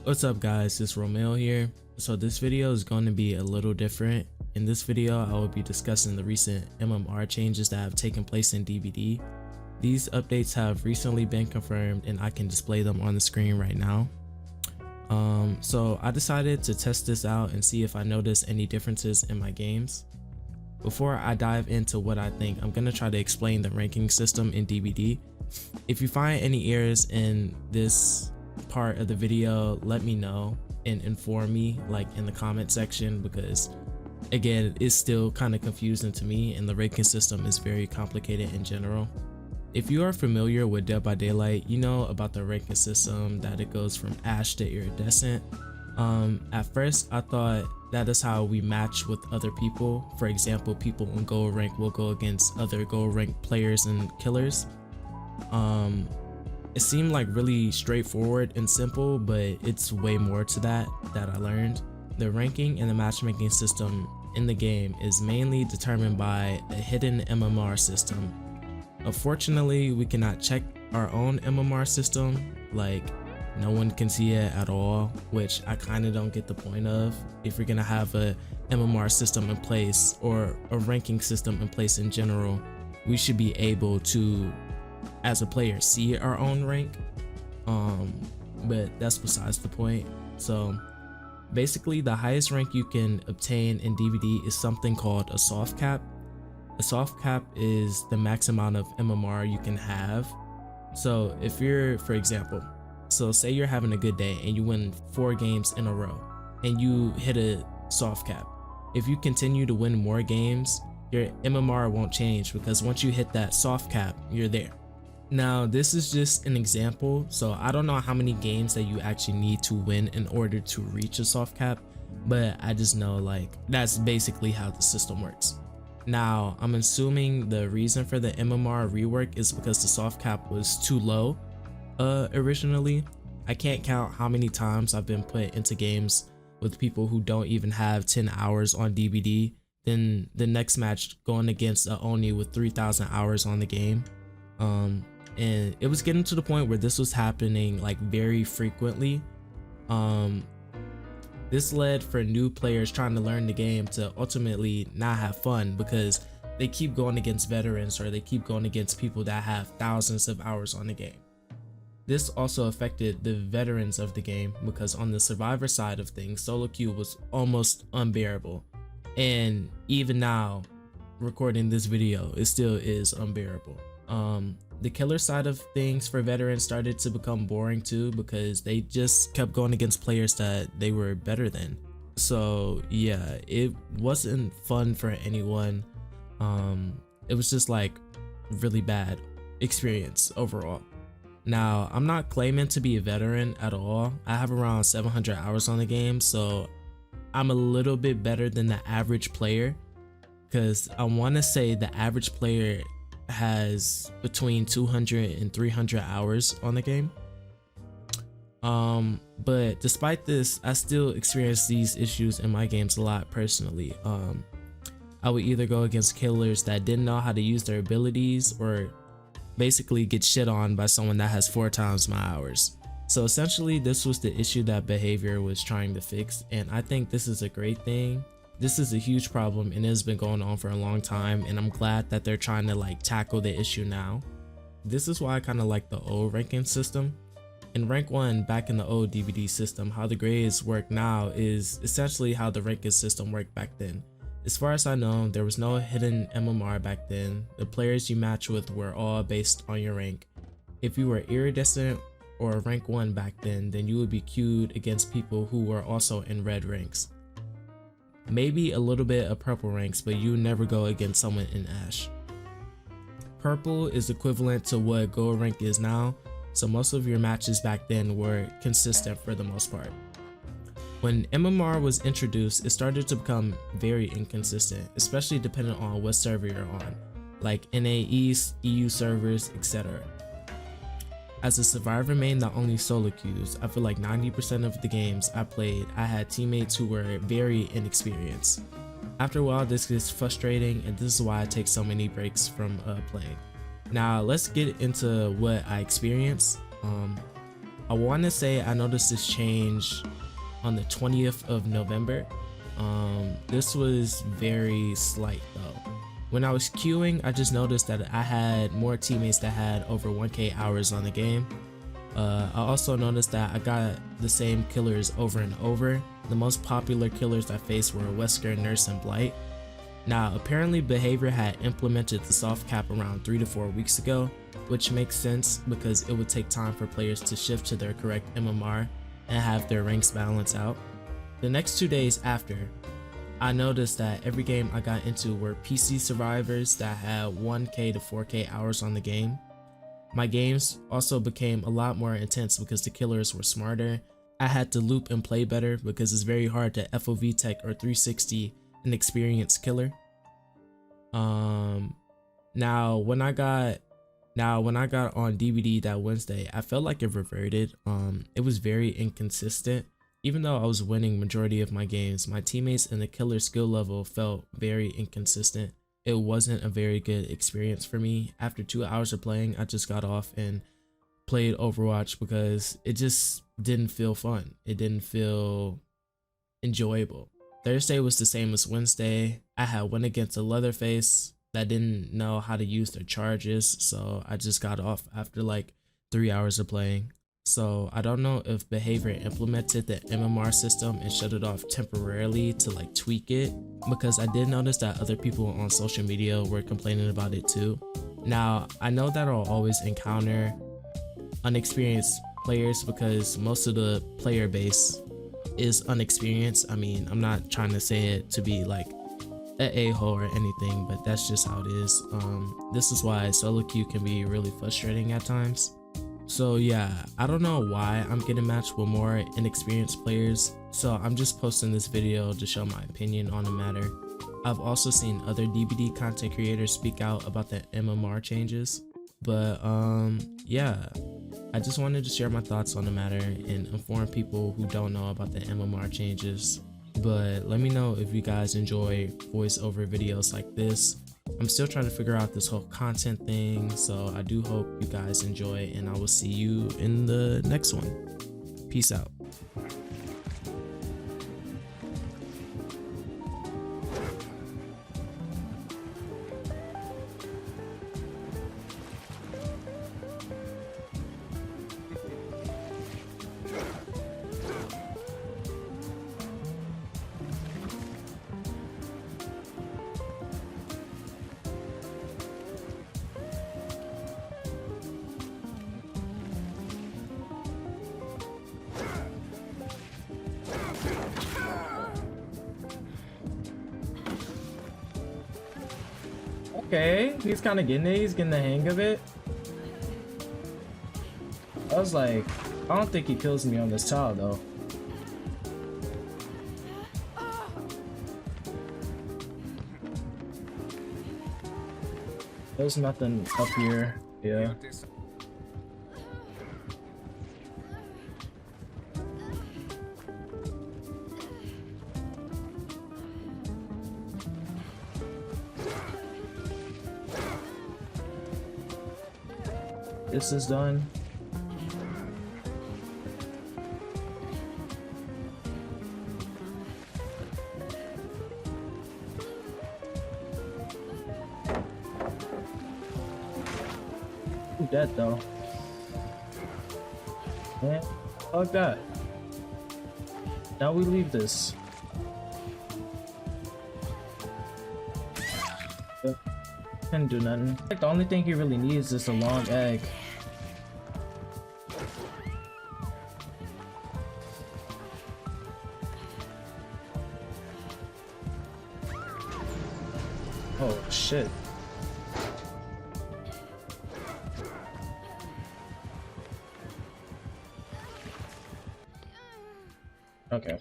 What's up guys, it's Romeo here. So this video is going to be a little different. In this video I will be discussing the recent MMR changes that have taken place in DBD. These updates have recently been confirmed and I can display them on the screen right now. So I decided to test this out and see if I notice any differences in my games. Before I dive into what I think, I'm going to try to explain the ranking system in DBD. If you find any errors in this part of the video, let me know and inform me like in the comment section, because again it's still kind of confusing to me and the ranking system is very complicated in general. If you are familiar with Dead by Daylight, you know about the ranking system, that it goes from Ash to Iridescent. At first I thought that is how we match with other people. For example, people in gold rank will go against other gold rank players and killers. It seemed like really straightforward and simple, but it's way more to that I learned. The ranking and the matchmaking system in the game is mainly determined by a hidden MMR system. Unfortunately, we cannot check our own MMR system, like no one can see it at all, which I kind of don't get the point of. If you're gonna have a MMR system in place or a ranking system in place in general, we should be able to, as a player, see our own rank, but that's besides the point. So basically the highest rank you can obtain in DBD is something called a soft cap. A soft cap is the max amount of MMR you can have. So if you're, for example, so say you're having a good day and you win 4 games in a row and you hit a soft cap. If you continue to win more games, your MMR won't change, because once you hit that soft cap, you're there. Now this is just an example, so I don't know how many games that you actually need to win in order to reach a soft cap, but I just know like that's basically how the system works. Now I'm assuming the reason for the MMR rework is because the soft cap was too low originally. I can't count how many times I've been put into games with people who don't even have 10 hours on DBD, then the next match going against a Oni with 3,000 hours on the game. And it was getting to the point where this was happening like very frequently. This led for new players trying to learn the game to ultimately not have fun, because they keep going against veterans or they keep going against people that have thousands of hours on the game. This also affected the veterans of the game, because on the survivor side of things, solo queue was almost unbearable, and even now recording this video, it still is unbearable. The killer side of things for veterans started to become boring too, because they just kept going against players that they were better than. So yeah, it wasn't fun for anyone. It was just like really bad experience overall. Now I'm not claiming to be a veteran at all. I have around 700 hours on the game, so I'm a little bit better than the average player, because I want to say the average player has between 200 and 300 hours on the game. But despite this, I still experience these issues in my games a lot personally. I would either go against killers that didn't know how to use their abilities, or basically get shit on by someone that has 4 times my hours. So essentially this was the issue that Behavior was trying to fix, and I think this is a great thing. This is a huge problem and it has been going on for a long time, and I'm glad that they're trying to like tackle the issue now. This is why I kind of like the old ranking system. In rank 1 back in the old DBD system, how the grades work now is essentially how the ranking system worked back then. As far as I know, there was no hidden MMR back then. The players you match with were all based on your rank. If you were Iridescent or rank 1 back then you would be queued against people who were also in red ranks. Maybe a little bit of purple ranks, but you never go against someone in Ash. Purple is equivalent to what gold rank is now, so most of your matches back then were consistent for the most part. When MMR was introduced, it started to become very inconsistent, especially depending on what server you're on, like NA East, EU servers, etc. As a survivor main that only solo queues, I feel like 90% of the games I played, I had teammates who were very inexperienced. After a while this gets frustrating, and this is why I take so many breaks from playing. Now let's get into what I experienced. I want to say I noticed this change on the 20th of November. This was very slight though. When I was queuing, I just noticed that I had more teammates that had over 1k hours on the game. I also noticed that I got the same killers over and over. The most popular killers I faced were Wesker, Nurse, and Blight. Now, apparently Behavior had implemented the soft cap around 3 to 4 weeks ago, which makes sense because it would take time for players to shift to their correct MMR and have their ranks balance out. The next 2 days after, I noticed that every game I got into were PC survivors that had 1k to 4k hours on the game. My games also became a lot more intense because the killers were smarter. I had to loop and play better because it's very hard to FOV tech or 360 an experienced killer. Now when I got on DBD that Wednesday, I felt like it reverted. It was very inconsistent. Even though I was winning majority of my games, my teammates and the killer skill level felt very inconsistent. It wasn't a very good experience for me. After 2 hours of playing, I just got off and played Overwatch because it just didn't feel fun. It didn't feel enjoyable. Thursday was the same as Wednesday. I had went against a Leatherface that didn't know how to use their charges, so I just got off after like 3 hours of playing. So I don't know if Behavior implemented the MMR system and shut it off temporarily to like tweak it, because I did notice that other people on social media were complaining about it too. Now I know that I'll always encounter unexperienced players because most of the player base is unexperienced. I mean, I'm not trying to say it to be like an a-hole or anything, but that's just how it is. This is why solo queue can be really frustrating at times. So yeah, I don't know why I'm getting matched with more inexperienced players, so I'm just posting this video to show my opinion on the matter. I've also seen other DBD content creators speak out about the MMR changes, but yeah, I just wanted to share my thoughts on the matter and inform people who don't know about the MMR changes. But let me know if you guys enjoy voiceover videos like this. I'm still trying to figure out this whole content thing, so I do hope you guys enjoy, and I will see you in the next one. Peace out. Okay, he's kind of getting it. He's getting the hang of it. I was like, I don't think he kills me on this tile though. There's nothing up here. Yeah. This is done. Who's dead though? Man, fuck that. Now we leave this. Can't do nothing. Like, the only thing he really needs is a long egg. Oh shit. Okay.